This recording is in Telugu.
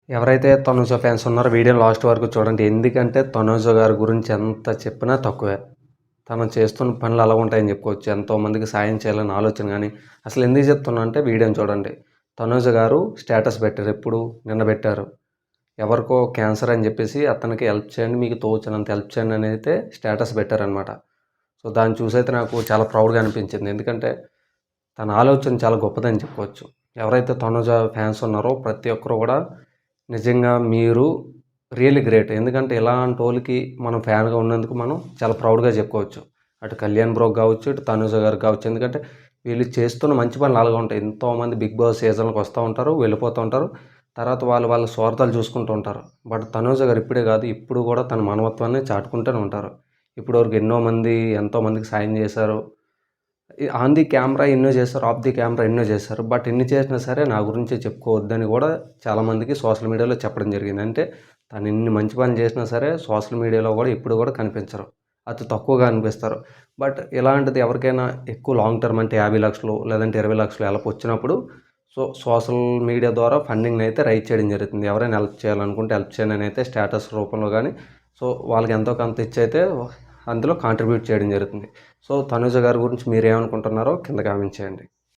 ఎవరైతే తనూజ ఫ్యాన్స్ ఉన్నారో వీడియో లాస్ట్ వరకు చూడండి. ఎందుకంటే తనూజ గారి గురించి ఎంత చెప్పినా తక్కువే. తను చేస్తున్న పనులు అలా ఉంటాయని చెప్పుకోవచ్చు. ఎంతోమందికి సాయం చేయాలని ఆలోచన గానీ, అసలు ఎందుకు చెప్తున్నా అంటే వీడియోని చూడండి. తనూజ గారు స్టేటస్ పెట్టారు. ఎప్పుడు? నిన్న పెట్టారు. ఎవరికో క్యాన్సర్ అని చెప్పేసి అతనికి హెల్ప్ చేయండి, మీకు తోచినంత హెల్ప్ చేయండి అని అయితే స్టేటస్ పెట్టారనమాట. సో దాన్ని చూసైతే నాకు చాలా ప్రౌడ్‌గా అనిపించింది. ఎందుకంటే తన ఆలోచన చాలా గొప్పదని చెప్పుకోవచ్చు. ఎవరైతే తనుజ ఫ్యాన్స్ ఉన్నారో ప్రతి ఒక్కరు కూడా నిజంగా మీరు రియల్లీ గ్రేట్. ఎందుకంటే ఇలాంటోళ్ళకి మనం ఫ్యాన్‌గా ఉన్నందుకు మనం చాలా ప్రౌడ్‌గా చెప్పుకోవచ్చు. అటు కళ్యాణ్ బ్రోకి కావచ్చు, ఇటు తనుజ గారికి కావచ్చు. ఎందుకంటే వీళ్ళు చేస్తున్న మంచి పనులు అలాగా ఉంటాయి. ఎంతోమంది బిగ్ బాస్ సీజన్‌లకు వస్తూ ఉంటారు, వెళ్ళిపోతూ ఉంటారు. తర్వాత వాళ్ళ స్వార్థాలు చూసుకుంటూ ఉంటారు. బట్ తనుజ గారు ఇప్పుడే కాదు, ఇప్పుడు కూడా తన మానవత్వాన్ని చాటుకుంటూనే ఉంటారు. ఇప్పటివరకు ఎంతోమందికి సాయం చేశారు. ఆన్ ది కెమెరా ఎన్నో చేశారు, ఆఫ్ ది కెమెరా ఎన్నో చేశారు. బట్ ఎన్ని చేసినా సరే నా గురించి చెప్పుకోవద్దని కూడా చాలామందికి సోషల్ మీడియాలో చెప్పడం జరిగింది. అంటే తను ఎన్ని మంచి పనులు చేసినా సరే సోషల్ మీడియాలో కూడా ఇప్పుడు కూడా కనిపించరు. అతి తక్కువగా అనిపిస్తారు. బట్ ఇలాంటిది ఎవరికైనా ఎక్కువ లాంగ్ టర్మ్ అంటే 50,00,000 లేదంటే 20,00,000 అలా వచ్చినప్పుడు సోషల్ మీడియా ద్వారా ఫండింగ్‌ని అయితే రైజ్ చేయడం జరుగుతుంది. ఎవరైనా హెల్ప్ చేయాలనుకుంటే హెల్ప్ చేయండి అని అయితే స్టేటస్ రూపంలో కానీ వాళ్ళకి ఎంతో కొంత ఇచ్చైతే అందులో కాంట్రిబ్యూట్ చేయడం జరుగుతుంది. సో తనుజ గారి గురించి మీరేమనుకుంటున్నారో కింద కామెంట్ చేయండి.